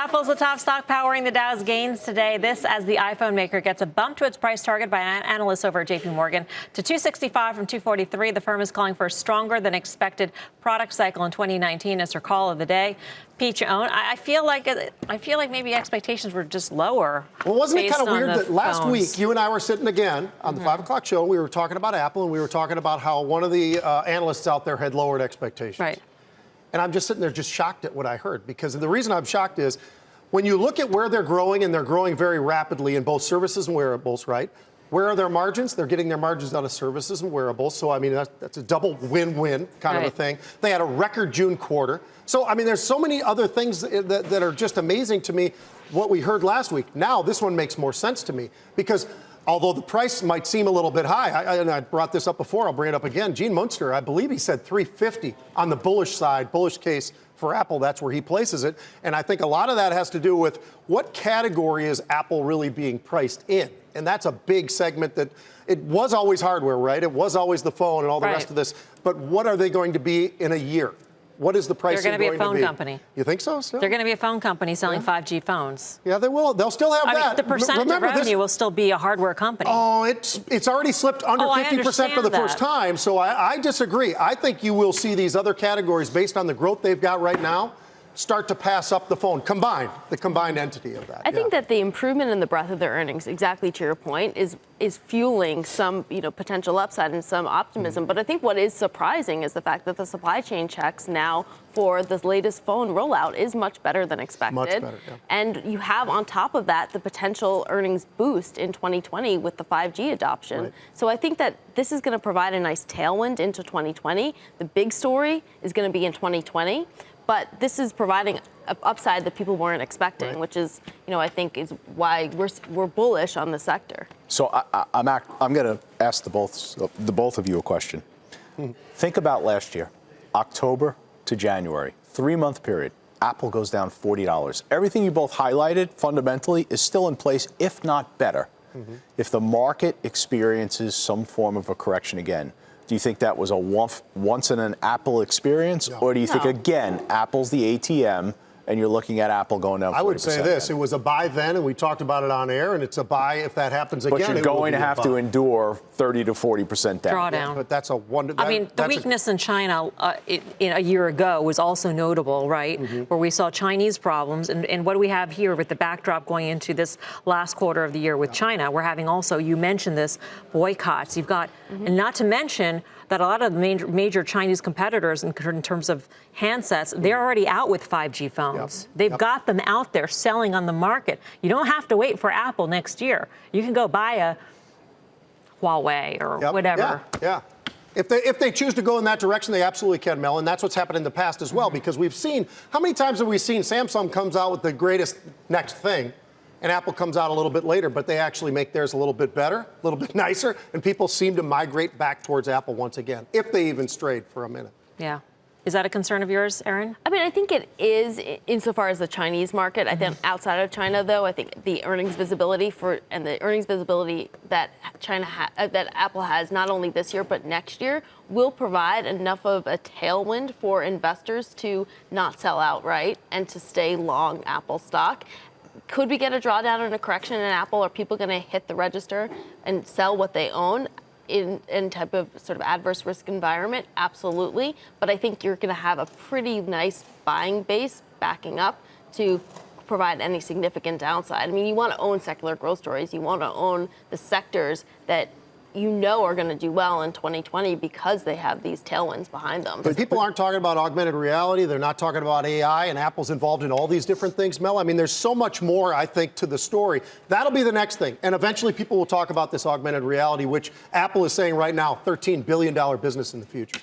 Apple's the top stock powering the Dow's gains today. This as the iPhone maker gets a bump to its price target by analysts over at JPMorgan to 265 from 243. The firm is calling for a stronger than expected product cycle in 2019 as her call of the day. Peach own. I feel like maybe expectations were just lower. Well, wasn't it kind of weird that last phones. week you and I were sitting again on the 5 o'clock show? We were talking about Apple, and we were talking about how one of the analysts out there had lowered expectations. Right. And I'm just sitting there just shocked at what I heard, because the reason I'm shocked is when you look at where they're growing, and they're growing very rapidly in both services and wearables, right? Where are their margins? They're getting their margins out of services and wearables. So, I mean, that's a double win-win kind of a thing. They had a record June quarter. So, I mean, there's so many other things that are just amazing to me, what we heard last week. Now, this one makes more sense to me, because although the price might seem a little bit high, and I brought this up before, I'll bring it up again. Gene Munster, I believe he said 350 on the bullish side, bullish case for Apple. That's where he places it. And I think a lot of that has to do with what category is Apple really being priced in. And that's a big segment that it was always hardware, right? It was always the phone and all the rest of this. But what are they going to be in a year? What is the pricing going to be? They're going to be a phone company. You think so? Still? They're going to be a phone company selling 5G phones. Yeah, they will. They'll still have that. I mean, the percentage of revenue will still be a hardware company. Oh, it's already slipped under 50% for the first time. So I disagree. I think you will see these other categories, based on the growth they've got right now, start to pass up the phone, the combined entity of that. I think that the improvement in the breadth of their earnings, exactly to your point, is fueling some potential upside and some optimism. But I think what is surprising is the fact that the supply chain checks now for the latest phone rollout is much better than expected. Much better, yeah. And you have on top of that the potential earnings boost in 2020 with the 5G adoption. Right. So I think that this is going to provide a nice tailwind into 2020. The big story is going to be in 2020. But this is providing an upside that people weren't expecting, which is, I think is why we're bullish on the sector. So I'm going to ask the both of you a question. Think about last year, October to January, 3-month period. Apple goes down $40. Everything you both highlighted fundamentally is still in place, if not better. If the market experiences some form of a correction again, do you think that was a once in an Apple experience? No. Or do you think, again, Apple's the ATM and you're looking at Apple going down 40%? I would say this. It was a buy then, and we talked about it on air, and it's a buy if that happens again. But you're going to have to endure 30 to 40% down. Drawdown. Yeah, but that's a wonder. I mean, the weakness in China a year ago was also notable, right? Where we saw Chinese problems. And what do we have here with the backdrop going into this last quarter of the year with China? We're having also, you mentioned this, boycotts. You've got, and not to mention that a lot of the major Chinese competitors in terms of handsets, they're already out with 5G phones. They've got them out there selling on the market. You don't have to wait for Apple next year. You can go buy a Huawei or whatever. Yeah. If they choose to go in that direction, they absolutely can, Mel. And that's what's happened in the past as well, because we've seen, how many times have we seen Samsung comes out with the greatest next thing, and Apple comes out a little bit later, but they actually make theirs a little bit better, a little bit nicer, and people seem to migrate back towards Apple once again, if they even strayed for a minute. Yeah. Is that a concern of yours, Erin? I mean, I think it is insofar as the Chinese market. I think outside of China, though, I think the earnings visibility that that Apple has not only this year but next year will provide enough of a tailwind for investors to not sell outright and to stay long Apple stock. Could we get a drawdown and a correction in Apple? Are people going to hit the register and sell what they own in type of sort of adverse risk environment? Absolutely. But I think you're going to have a pretty nice buying base backing up to provide any significant downside. I mean, you want to own secular growth stories. You want to own the sectors that are going to do well in 2020 because they have these tailwinds behind them. But people aren't talking about augmented reality. They're not talking about AI, and Apple's involved in all these different things, Mel. I mean, there's so much more, I think, to the story. That'll be the next thing. And eventually people will talk about this augmented reality, which Apple is saying right now, $13 billion business in the future.